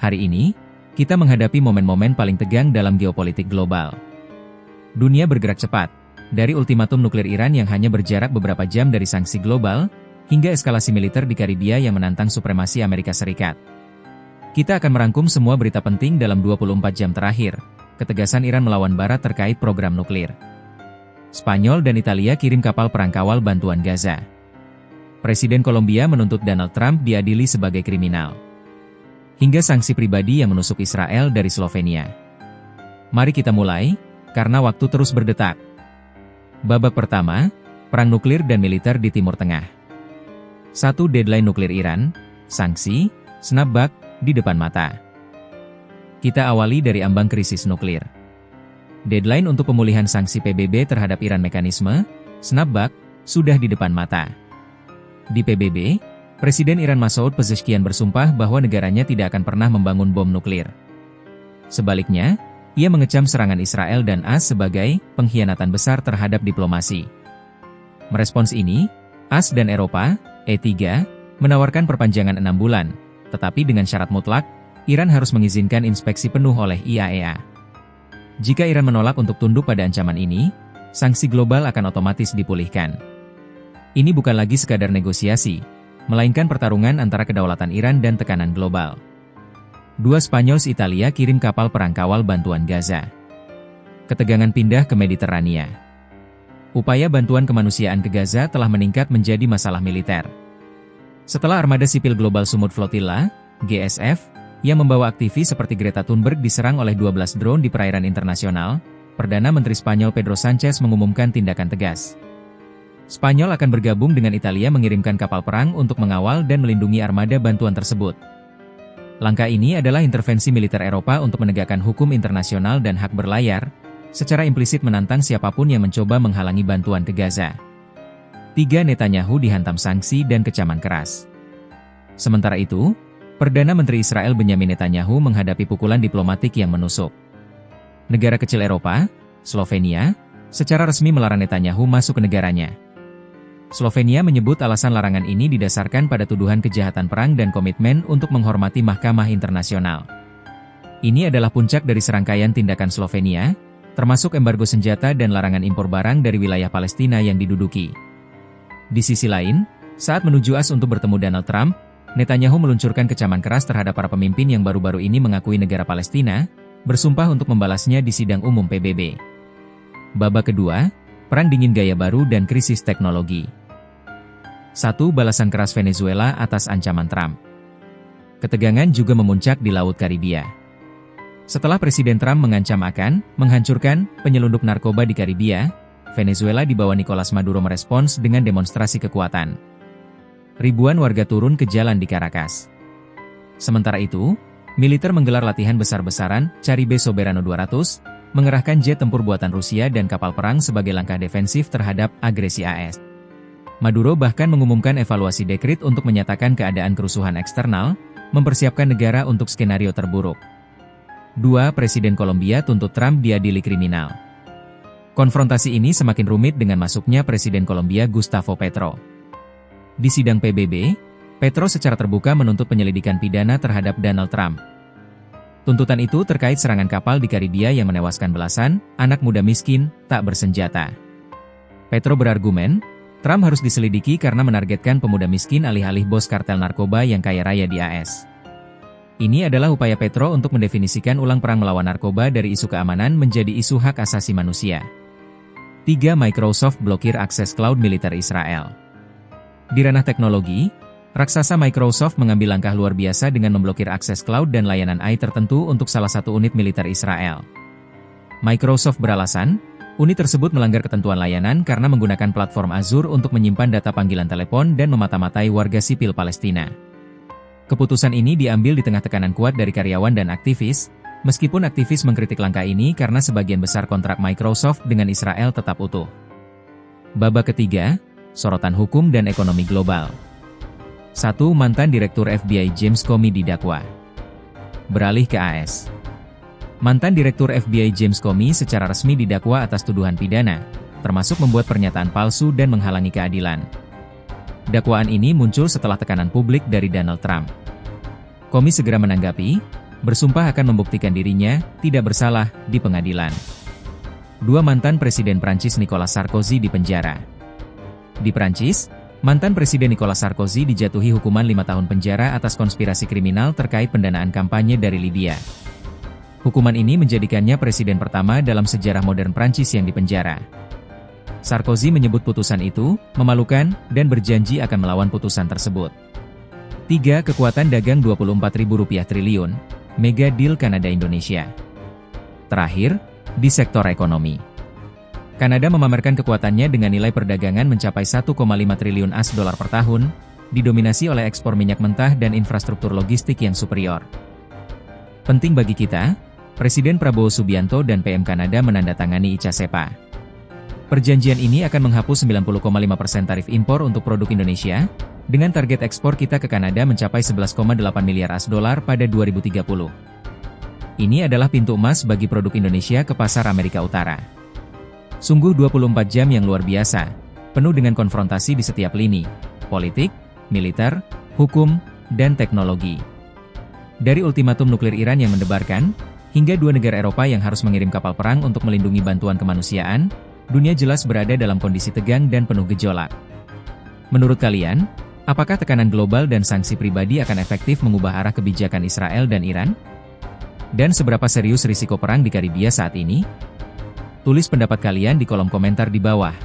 Hari ini, kita menghadapi momen-momen paling tegang dalam geopolitik global. Dunia bergerak cepat, dari ultimatum nuklir Iran yang hanya berjarak beberapa jam dari sanksi global, hingga eskalasi militer di Karibia yang menantang supremasi Amerika Serikat. Kita akan merangkum semua berita penting dalam 24 jam terakhir, ketegasan Iran melawan Barat terkait program nuklir. Spanyol dan Italia kirim kapal perang kawal bantuan Gaza. Presiden Kolombia menuntut Donald Trump diadili sebagai kriminal. Hingga sanksi pribadi yang menusuk Israel dari Slovenia. Mari kita mulai, karena waktu terus berdetak. Babak pertama, perang nuklir dan militer di Timur Tengah. 1. Deadline nuklir Iran, sanksi, snapback, di depan mata. Kita awali dari ambang krisis nuklir. Deadline untuk pemulihan sanksi PBB terhadap Iran mekanisme, snapback, sudah di depan mata. Di PBB, Presiden Iran Masoud Pezeshkian bersumpah bahwa negaranya tidak akan pernah membangun bom nuklir. Sebaliknya, ia mengecam serangan Israel dan AS sebagai pengkhianatan besar terhadap diplomasi. Merespons ini, AS dan Eropa, E3, menawarkan perpanjangan 6 bulan, tetapi dengan syarat mutlak, Iran harus mengizinkan inspeksi penuh oleh IAEA. Jika Iran menolak untuk tunduk pada ancaman ini, sanksi global akan otomatis dipulihkan. Ini bukan lagi sekadar negosiasi, melainkan pertarungan antara kedaulatan Iran dan tekanan global. 2. Spanyol Italia kirim kapal perang kawal bantuan Gaza. Ketegangan pindah ke Mediterania. Upaya bantuan kemanusiaan ke Gaza telah meningkat menjadi masalah militer. Setelah armada sipil global Sumut Flotilla, GSF, yang membawa aktivis seperti Greta Thunberg diserang oleh 12 drone di perairan internasional, Perdana Menteri Spanyol Pedro Sánchez mengumumkan tindakan tegas. Spanyol akan bergabung dengan Italia mengirimkan kapal perang untuk mengawal dan melindungi armada bantuan tersebut. Langkah ini adalah intervensi militer Eropa untuk menegakkan hukum internasional dan hak berlayar, secara implisit menantang siapapun yang mencoba menghalangi bantuan ke Gaza. 3. Netanyahu dihantam sanksi dan kecaman keras. Sementara itu, Perdana Menteri Israel Benyamin Netanyahu menghadapi pukulan diplomatik yang menusuk. Negara kecil Eropa, Slovenia, secara resmi melarang Netanyahu masuk ke negaranya. Slovenia menyebut alasan larangan ini didasarkan pada tuduhan kejahatan perang dan komitmen untuk menghormati Mahkamah Internasional. Ini adalah puncak dari serangkaian tindakan Slovenia, termasuk embargo senjata dan larangan impor barang dari wilayah Palestina yang diduduki. Di sisi lain, saat menuju AS untuk bertemu Donald Trump, Netanyahu meluncurkan kecaman keras terhadap para pemimpin yang baru-baru ini mengakui negara Palestina, bersumpah untuk membalasnya di sidang umum PBB. Babak kedua, perang dingin gaya baru dan krisis teknologi. 1. Balasan keras Venezuela atas ancaman Trump. Ketegangan juga memuncak di Laut Karibia. Setelah Presiden Trump mengancam akan menghancurkan penyelundup narkoba di Karibia, Venezuela di bawah Nicolas Maduro merespons dengan demonstrasi kekuatan. Ribuan warga turun ke jalan di Caracas. Sementara itu, militer menggelar latihan besar-besaran Caribe Soberano 200, mengerahkan jet tempur buatan Rusia dan kapal perang sebagai langkah defensif terhadap agresi AS. Maduro bahkan mengumumkan evaluasi dekret untuk menyatakan keadaan kerusuhan eksternal, mempersiapkan negara untuk skenario terburuk. 2. Presiden Kolombia tuntut Trump diadili kriminal. Konfrontasi ini semakin rumit dengan masuknya Presiden Kolombia Gustavo Petro. Di sidang PBB, Petro secara terbuka menuntut penyelidikan pidana terhadap Donald Trump. Tuntutan itu terkait serangan kapal di Karibia yang menewaskan belasan anak muda miskin tak bersenjata. Petro berargumen, Trump harus diselidiki karena menargetkan pemuda miskin alih-alih bos kartel narkoba yang kaya raya di AS. Ini adalah upaya Petro untuk mendefinisikan ulang perang melawan narkoba dari isu keamanan menjadi isu hak asasi manusia. 3. Microsoft blokir akses cloud militer Israel. Di ranah teknologi, raksasa Microsoft mengambil langkah luar biasa dengan memblokir akses cloud dan layanan AI tertentu untuk salah satu unit militer Israel. Microsoft beralasan, unit tersebut melanggar ketentuan layanan karena menggunakan platform Azure untuk menyimpan data panggilan telepon dan memata-matai warga sipil Palestina. Keputusan ini diambil di tengah tekanan kuat dari karyawan dan aktivis, meskipun aktivis mengkritik langkah ini karena sebagian besar kontrak Microsoft dengan Israel tetap utuh. Babak ketiga, sorotan hukum dan ekonomi global. 1. Mantan Direktur FBI James Comey didakwa. Beralih ke AS. Mantan Direktur FBI James Comey secara resmi didakwa atas tuduhan pidana, termasuk membuat pernyataan palsu dan menghalangi keadilan. Dakwaan ini muncul setelah tekanan publik dari Donald Trump. Comey segera menanggapi, bersumpah akan membuktikan dirinya tidak bersalah di pengadilan. Dua mantan Presiden Prancis Nicolas Sarkozy dipenjara. Di Prancis, mantan Presiden Nicolas Sarkozy dijatuhi hukuman 5 tahun penjara atas konspirasi kriminal terkait pendanaan kampanye dari Libya. Hukuman ini menjadikannya presiden pertama dalam sejarah modern Prancis yang dipenjara. Sarkozy menyebut putusan itu memalukan dan berjanji akan melawan putusan tersebut. 3. Kekuatan dagang Rp24.000 triliun, mega deal Kanada-Indonesia. Terakhir, di sektor ekonomi. Kanada memamerkan kekuatannya dengan nilai perdagangan mencapai 1,5 triliun AS dolar per tahun, didominasi oleh ekspor minyak mentah dan infrastruktur logistik yang superior. Penting bagi kita, Presiden Prabowo Subianto dan PM Kanada menandatangani ICA-SEPA. Perjanjian ini akan menghapus 90,5% tarif impor untuk produk Indonesia, dengan target ekspor kita ke Kanada mencapai 11,8 miliar AS dolar pada 2030. Ini adalah pintu emas bagi produk Indonesia ke pasar Amerika Utara. Sungguh 24 jam yang luar biasa, penuh dengan konfrontasi di setiap lini, politik, militer, hukum, dan teknologi. Dari ultimatum nuklir Iran yang mendebarkan, hingga dua negara Eropa yang harus mengirim kapal perang untuk melindungi bantuan kemanusiaan, dunia jelas berada dalam kondisi tegang dan penuh gejolak. Menurut kalian, apakah tekanan global dan sanksi pribadi akan efektif mengubah arah kebijakan Israel dan Iran? Dan seberapa serius risiko perang di Karibia saat ini? Tulis pendapat kalian di kolom komentar di bawah.